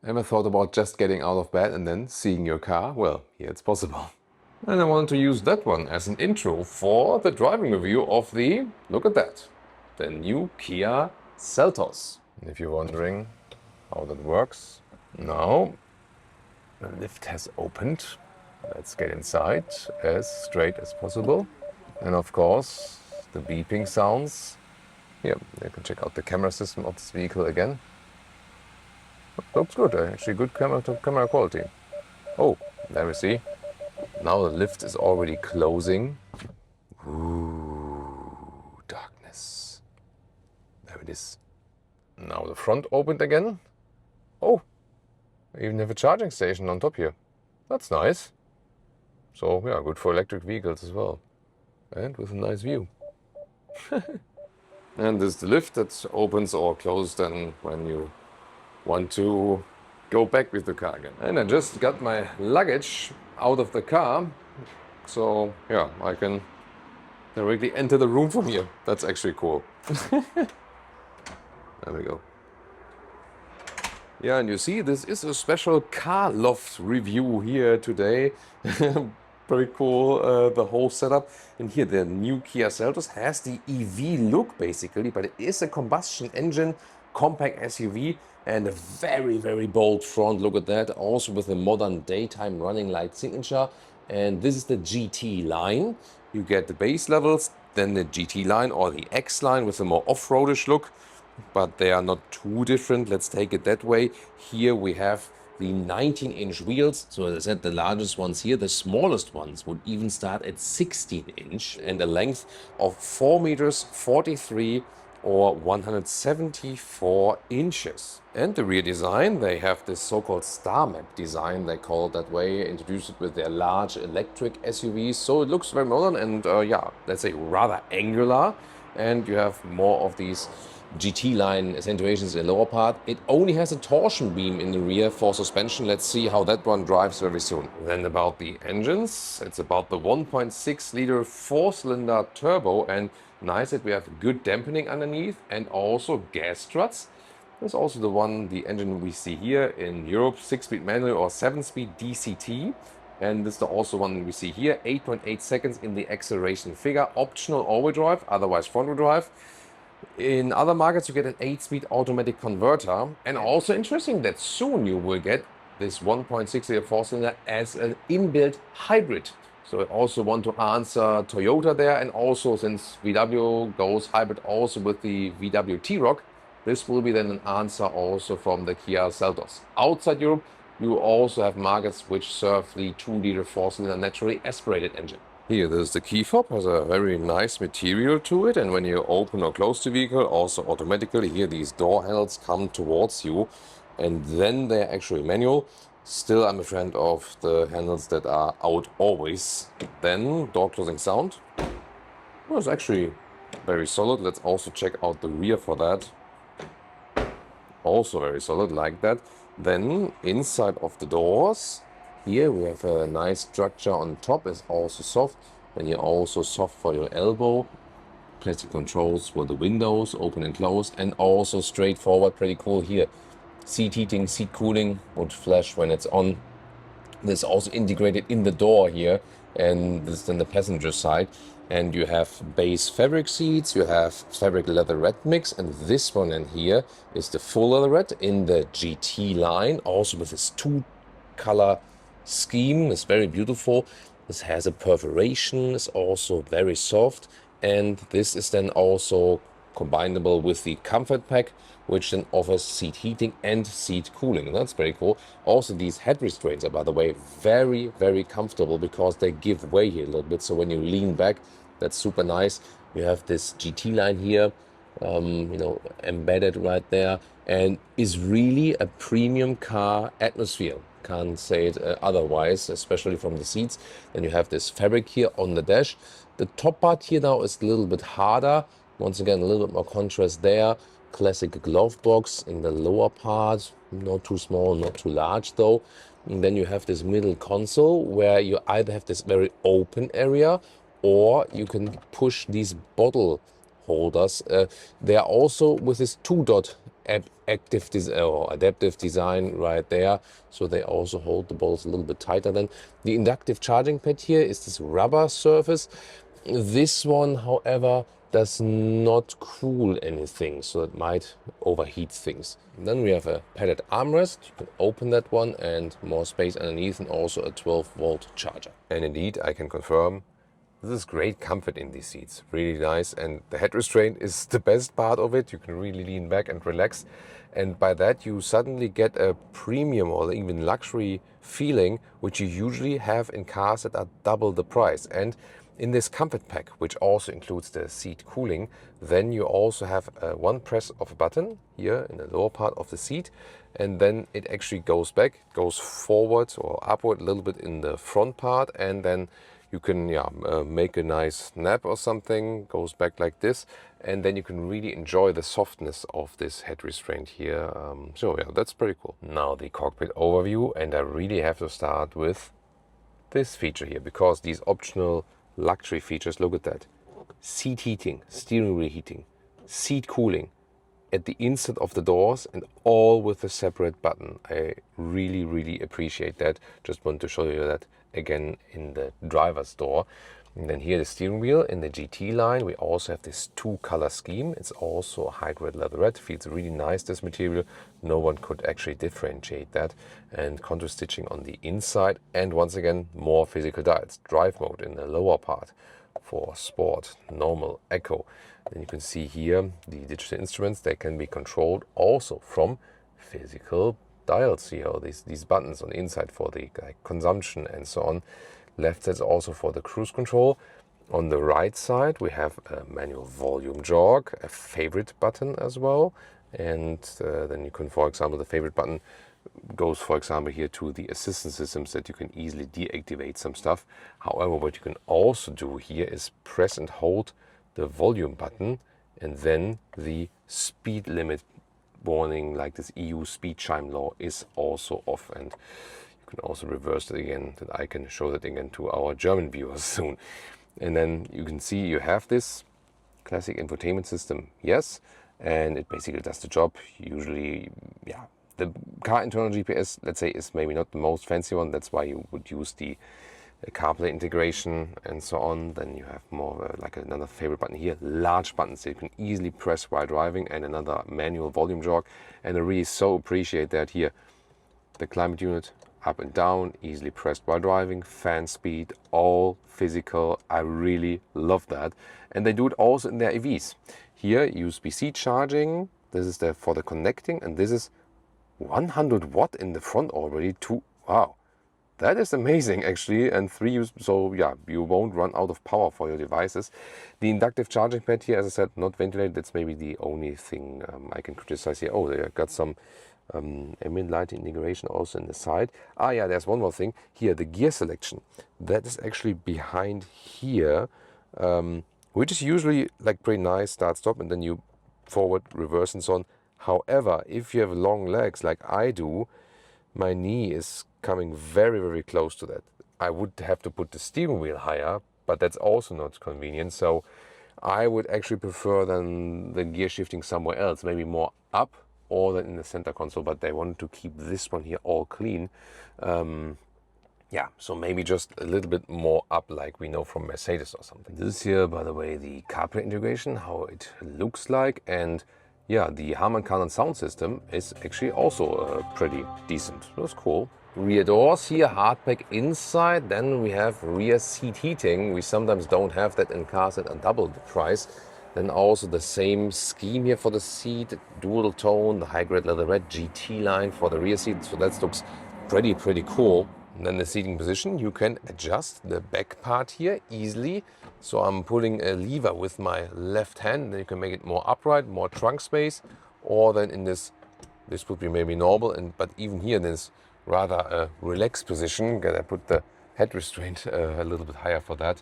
Ever thought about just getting out of bed and then seeing your car? Well, here it's possible. And I wanted to use that one as an intro for the driving review of the, look at that, the new Kia Seltos. And if you're wondering how that works, now the lift has opened. Let's get inside as straight as possible. And of course, the beeping sounds. Here, you can check out the camera system of this vehicle again. Looks good, actually good camera quality. Oh, there we see. Now the lift is already closing. Ooh, darkness. There it is. Now the front opened again. Oh, I even have a charging station on top here. That's nice. So yeah, good for electric vehicles as well. And with a nice view. And this is the lift that opens or closes then when you want to go back with the car again. And I just got my luggage out of the car, so yeah, I can directly enter the room from here. That's actually cool. There we go. Yeah, and you see, this is a special car loft review here today. Very cool, the whole setup. And here the new Kia Seltos has the EV look basically, but it is a combustion engine compact SUV and a very, very bold front. Look at that. Also with a modern daytime running light signature. And this is the GT line. You get the base levels, then the GT line or the X line with a more off-roadish look, but they are not too different. Let's take it that way. Here we have the 19-inch wheels. So as I said, the largest ones here, the smallest ones would even start at 16-inch and a length of 4 meters 43 or 174 inches. And the rear design, they have this so-called star map design, they call it that way, introduced it with their large electric SUVs. So it looks very modern and yeah, let's say rather angular. And you have more of these GT line accentuations in the lower part. It only has a torsion beam in the rear for suspension. Let's see how that one drives very soon. Then about the engines, it's about the 1.6 liter 4-cylinder turbo, and nice that we have good dampening underneath and also gas struts. There's also the engine we see here in Europe, 6-speed manual or 7-speed DCT. And this is also one we see here, 8.8 seconds in the acceleration figure, optional all-wheel drive, otherwise front-wheel drive. In other markets, you get an 8-speed automatic converter. And also interesting that soon you will get this 1.6 liter 4-cylinder as an inbuilt hybrid. So I also want to answer Toyota there, and also since VW goes hybrid also with the VW T-Roc, this will be then an answer also from the Kia Seltos. Outside Europe, you also have markets which serve the 2-liter 4-cylinder naturally aspirated engine. Here, there's the key fob, has a very nice material to it, and when you open or close the vehicle, also automatically here these door handles come towards you, and then they're actually manual. Still, I'm a friend of the handles that are out always. Then, door closing sound. Well, it's actually very solid. Let's also check out the rear for that. Also very solid, like that. Then, inside of the doors, here we have a nice structure on top. It's also soft. And you're also soft for your elbow. Plastic controls for the windows, open and close. And also straightforward, pretty cool here. Seat heating, seat cooling would flash when it's on. This is also integrated in the door here, and this is then the passenger side. And you have base fabric seats, you have fabric leatherette mix, and this one in here is the full leatherette in the GT line, also with this 2-color scheme. It's very beautiful. This has a perforation, it's also very soft, and this is then also combinable with the comfort pack, which then offers seat heating and seat cooling. That's very cool. Also, these head restraints are, by the way, very, very comfortable because they give way here a little bit. So when you lean back, that's super nice. You have this GT line here, embedded right there, and is really a premium car atmosphere. Can't say it otherwise, especially from the seats. Then you have this fabric here on the dash. The top part here now is a little bit harder. Once again, a little bit more contrast there. Classic glove box in the lower part, not too small, not too large though. And then you have this middle console where you either have this very open area, or you can push these bottle holders. They are also with this two-dot adaptive design right there, so they also hold the balls a little bit tighter. Then the inductive charging pad here is this rubber surface. This one, however, does not cool anything, so it might overheat things. And then we have a padded armrest. You can open that one, and more space underneath, and also a 12-volt charger. And indeed, I can confirm this is great comfort in these seats, really nice, and the head restraint is the best part of it. You can really lean back and relax, and by that you suddenly get a premium or even luxury feeling, which you usually have in cars that are double the price. And in this comfort pack, which also includes the seat cooling, then you also have one press of a button here in the lower part of the seat, and then it actually goes back, goes forward or upward a little bit in the front part, and then you can make a nice nap or something, goes back like this, and then you can really enjoy the softness of this head restraint here. So yeah, that's pretty cool. Now the cockpit overview, and I really have to start with this feature here, because these optional luxury features, look at that. Seat heating, steering wheel heating, seat cooling at the inside of the doors, and all with a separate button. I really appreciate that. Just want to show you that again in the driver's door. And then here the steering wheel in the GT line, we also have this two-color scheme. It's also a high-grade leatherette. Feels really nice, this material. No one could actually differentiate that. And contour stitching on the inside, and once again more physical dials. Drive mode in the lower part for sport, normal, eco. Then you can see here the digital instruments. They can be controlled also from physical dials here, these buttons on the inside for the consumption and so on. Left side is also for the cruise control. On the right side we have a manual volume jog, a favorite button as well, and then you can, for example, the favorite button goes, for example, here to the assistance systems that you can easily deactivate some stuff. However, what you can also do here is press and hold the volume button, and then the speed limit warning, like this EU speed chime law, is also off. And you can also reverse it again, that I can show that again to our German viewers soon. And then you can see you have this classic infotainment system, yes, and it basically does the job. Usually, yeah, the car internal GPS, let's say, is maybe not the most fancy one. That's why you would use the CarPlay integration and so on. Then you have more like another favorite button here, large buttons that you can easily press while driving, and another manual volume jog. And I really so appreciate that here. The climate unit, up and down, easily pressed while driving, fan speed, all physical. I really love that. And they do it also in their EVs. Here, USB-C charging. This is for the connecting, and this is 100 watt in the front already too. Wow, that is amazing actually. And so yeah, you won't run out of power for your devices. The inductive charging pad here, as I said, not ventilated. That's maybe the only thing I can criticize here. Oh, they got some ambient lighting integration also in the side. Ah yeah, there's one more thing here, the gear selection. That is actually behind here, which is usually like pretty nice, start, stop, and then you forward, reverse and so on. However, if you have long legs like I do, my knee is coming very close to that. I would have to put the steering wheel higher, but that's also not convenient. So I would actually prefer then the gear shifting somewhere else, maybe more up, or then in the center console, but they wanted to keep this one here all clean. Yeah, so maybe just a little bit more up, like we know from Mercedes or something. This here, by the way, the CarPlay integration, how it looks like. And yeah, the Harman Kardon sound system is actually also pretty decent. That's cool. Rear doors here, hardback inside. Then we have rear seat heating. We sometimes don't have that in cars that are double the price. Then also the same scheme here for the seat, dual tone, the high-grade leatherette GT line for the rear seat. So that looks pretty cool. And then the seating position, you can adjust the back part here easily. So I'm pulling a lever with my left hand, then you can make it more upright, more trunk space, or then in this would be maybe normal, but even here in this rather a relaxed position, I put the head restraint a little bit higher for that.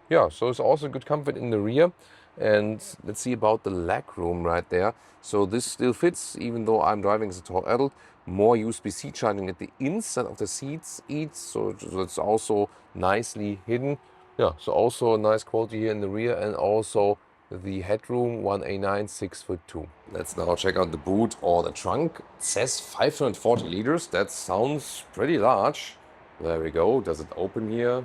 Yeah, so it's also good comfort in the rear. And let's see about the leg room right there. So this still fits, even though I'm driving as a tall adult. More USB-C charging at the inside of the seats each, so it's also nicely hidden. Yeah, so also a nice quality here in the rear, and also The headroom 1A9, 6'2". Let's now check out the boot or the trunk. It says 540 liters. That sounds pretty large. There we go. Does it open here?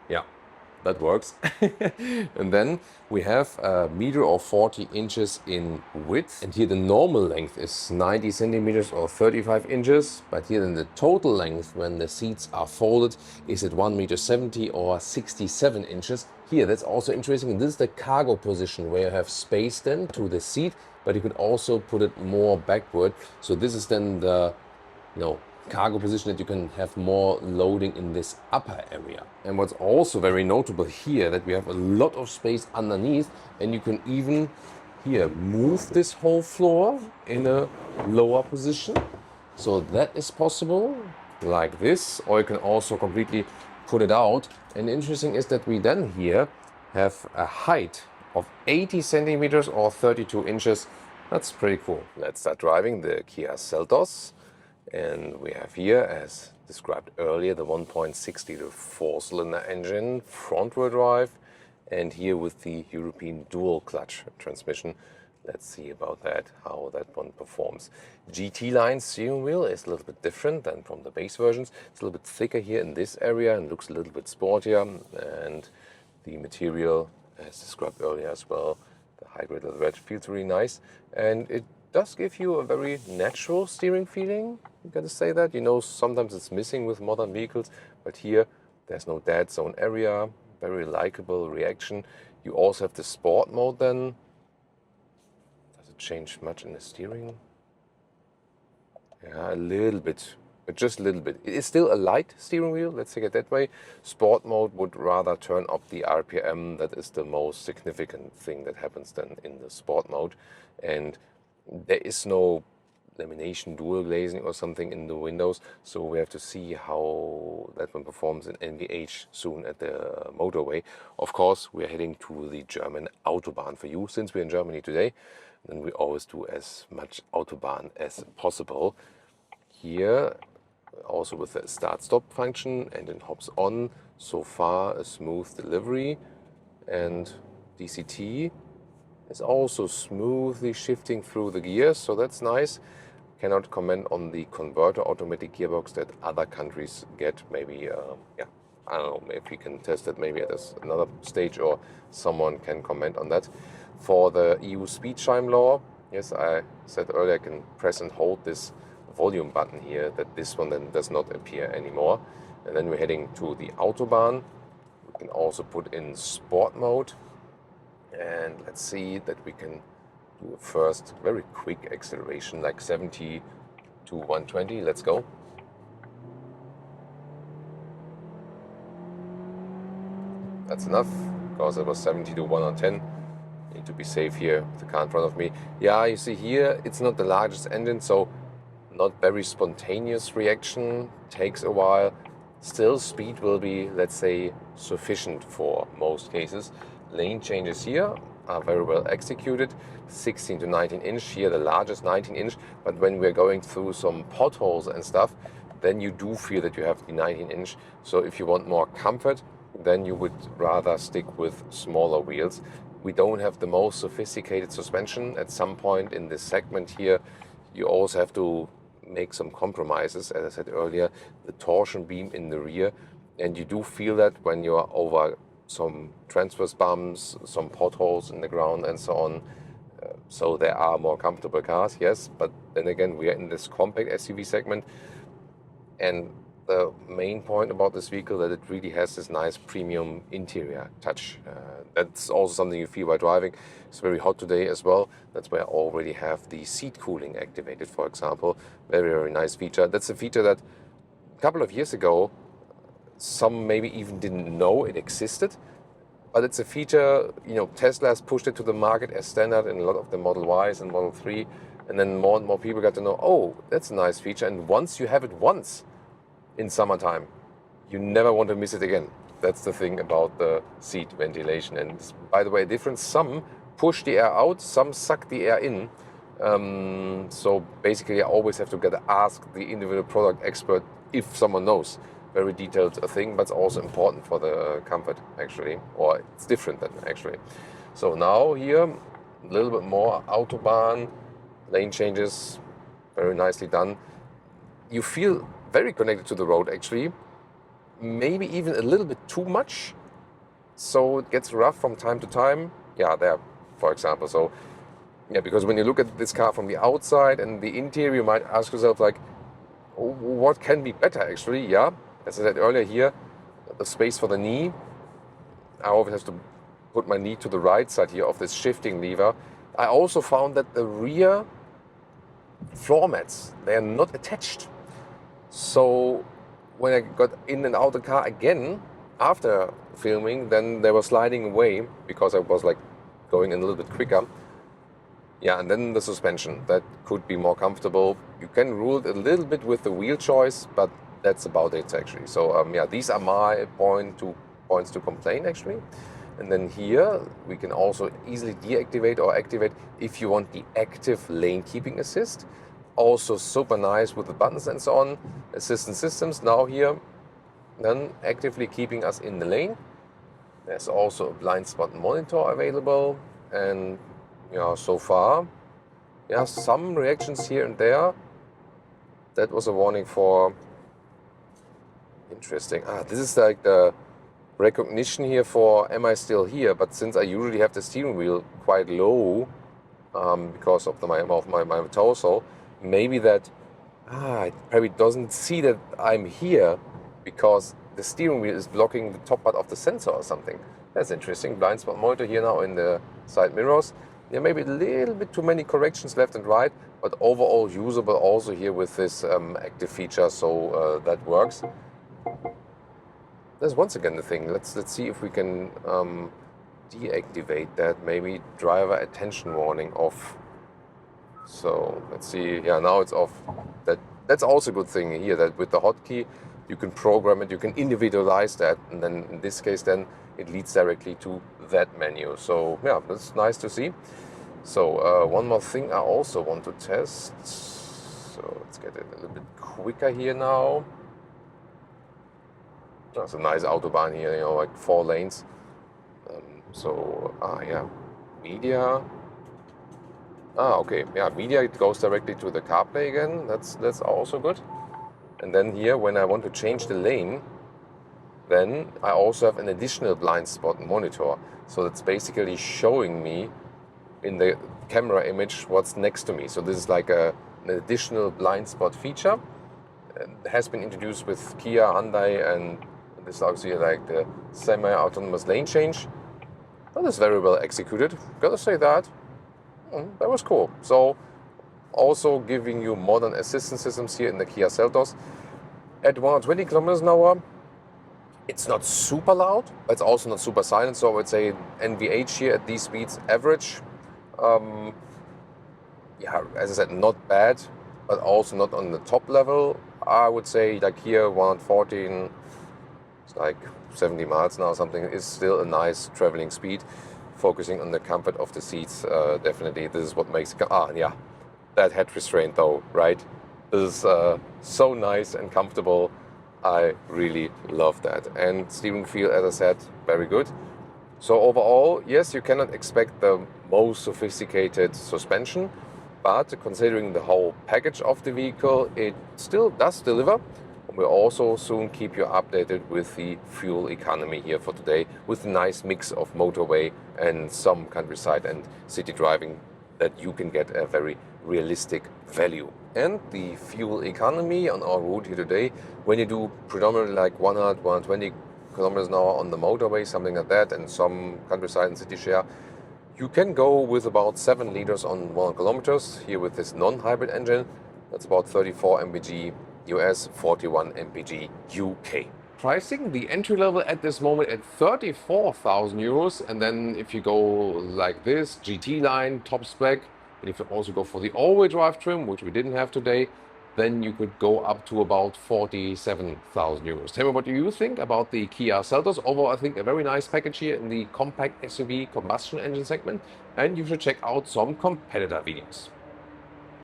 Yeah, that works. And then we have a meter or 40 inches in width. And here the normal length is 90 centimeters or 35 inches. But here then the total length when the seats are folded is at 1 meter 70 or 67 inches. Here, that's also interesting. This is the cargo position where you have space then to the seat, but you could also put it more backward. So this is then the, cargo position that you can have more loading in this upper area. And what's also very notable here that we have a lot of space underneath, and you can even here move this whole floor in a lower position. So that is possible like this, or you can also completely put it out. And interesting is that we then here have a height of 80 centimeters or 32 inches. That's pretty cool. Let's start driving the Kia Seltos. And we have here, as described earlier, the 1.6 liter 4-cylinder engine, front-wheel drive, and here with the European dual clutch transmission. Let's see about that, how that one performs. GT line steering wheel is a little bit different than from the base versions. It's a little bit thicker here in this area and looks a little bit sportier. And the material, as described earlier as well, the hybrid red feels really nice. And it does give you a very natural steering feeling. You gotta say that. Sometimes it's missing with modern vehicles, but here there's no dead zone area. Very likable reaction. You also have the sport mode then. Change much in the steering? Yeah, a little bit, but just a little bit. It is still a light steering wheel, let's take it that way. Sport mode would rather turn up the RPM. That is the most significant thing that happens then in the sport mode. And there is no lamination, dual glazing or something in the windows, so we have to see how that one performs in NVH soon at the motorway. Of course, we are heading to the German Autobahn for you, since we're in Germany today. Then we always do as much Autobahn as possible. Here, also with the start-stop function, engine hops on. So far, a smooth delivery. And DCT is also smoothly shifting through the gears, so that's nice. Cannot comment on the converter automatic gearbox that other countries get. Maybe, I don't know, if we can test it maybe at another stage or someone can comment on that. For the EU speed chime law, yes, I said earlier I can press and hold this volume button here, that this one then does not appear anymore. And then we're heading to the Autobahn. We can also put in sport mode. And let's see that we can do a first very quick acceleration, like 70 to 120. Let's go. That's enough, because it was 70 to 110. Need to be safe here with the car in front of me. Yeah, you see here, it's not the largest engine, so not very spontaneous reaction, takes a while. Still, speed will be, let's say, sufficient for most cases. Lane changes here are very well executed. 16 to 19 inch, here the largest 19 inch, but when we're going through some potholes and stuff, then you do feel that you have the 19 inch. So if you want more comfort, then you would rather stick with smaller wheels. We don't have the most sophisticated suspension. At some point in this segment here, you also have to make some compromises. As I said earlier, the torsion beam in the rear, and you do feel that when you are over some transverse bumps, some potholes in the ground and so on. So there are more comfortable cars, yes, but then again, we are in this compact SUV segment, and the main point about this vehicle that it really has this nice premium interior touch. That's also something you feel while driving. It's very hot today as well. That's why I already have the seat cooling activated, for example. Very, very nice feature. That's a feature that a couple of years ago, some maybe even didn't know it existed. But it's a feature, Tesla has pushed it to the market as standard in a lot of the Model Ys and Model 3. And then more and more people got to know, oh, that's a nice feature. And once you have it once, in summertime, you never want to miss it again. That's the thing about the seat ventilation. And by the way, different. Some push the air out, some suck the air in. So basically, I always have to ask the individual product expert if someone knows. Very detailed thing, but it's also important for the comfort, actually. Or it's different then, actually. So now here, a little bit more Autobahn, lane changes, very nicely done. You feel very connected to the road actually, maybe even a little bit too much. So it gets rough from time to time. Yeah, there, for example. So yeah, because when you look at this car from the outside and the interior, you might ask yourself like, oh, what can be better actually? Yeah, as I said earlier here, the space for the knee. I always have to put my knee to the right side here of this shifting lever. I also found that the rear floor mats, they are not attached. So when I got in and out the car again after filming, then they were sliding away because I was like going in a little bit quicker. Yeah, and then the suspension, that could be more comfortable. You can rule it a little bit with the wheel choice, but that's about it actually. So yeah, these are my points to complain actually. And then here we can also easily deactivate or activate if you want the active lane keeping assist. Also super nice with the buttons and so on. Assistant systems now here, then actively keeping us in the lane. There's also a blind spot monitor available, and yeah, so far, yeah, some reactions here and there. That was a warning for interesting. This is like the recognition here for am I still here? But since I usually have the steering wheel quite low because of my torso, maybe that it probably doesn't see that I'm here because the steering wheel is blocking the top part of the sensor or something. That's interesting. Blind spot monitor here now in the side mirrors. Yeah, maybe a little bit too many corrections left and right, but overall usable also here with this active feature, so that works. There's once again the thing. Let's see if we can deactivate that. Maybe driver attention warning off. So let's see. Yeah, now it's off. That's also a good thing here. That with the hotkey you can program it. You can individualize that, and then in this case, then it leads directly to that menu. So yeah, that's nice to see. So one more thing I also want to test. So let's get it a little bit quicker here now. That's a nice Autobahn here, you know, like 4 lanes. Yeah, media. Okay, yeah, media, it goes directly to the CarPlay again. That's also good. And then here, when I want to change the lane, then I also have an additional blind spot monitor. So that's basically showing me in the camera image what's next to me. So this is like an additional blind spot feature. It has been introduced with Kia, Hyundai, and this is obviously like the semi-autonomous lane change. That is very well executed, gotta say that. That was cool. So also giving you modern assistance systems here in the Kia Seltos. At 120 kilometers an hour, it's not super loud, but it's also not super silent. So I would say NVH here at these speeds, average. Yeah, as I said, not bad, but also not on the top level. I would say like here 114, it's like 70 miles now, something, is still a nice traveling speed. Focusing on the comfort of the seats, definitely this is what makes it. Yeah, that head restraint though, right? This is so nice and comfortable. I really love that. And steering feel, as I said, very good. So overall, yes, you cannot expect the most sophisticated suspension, but considering the whole package of the vehicle, it still does deliver. We'll also soon keep you updated with the fuel economy here for today, with a nice mix of motorway and some countryside and city driving that you can get a very realistic value. And the fuel economy on our route here today, when you do predominantly like 100, 120 kilometers an hour on the motorway, something like that, and some countryside and city share, you can go with about 7 liters on 100 kilometers here with this non-hybrid engine. That's about 34 mpg US, 41 mpg UK. Pricing the entry level at this moment at 34,000 euros, and then if you go like this, GT line, top spec, and if you also go for the all-wheel drive trim, which we didn't have today, then you could go up to about 47,000 euros. Tell me what you think about the Kia Seltos. Overall, I think a very nice package here in the compact SUV combustion engine segment, and you should check out some competitor videos.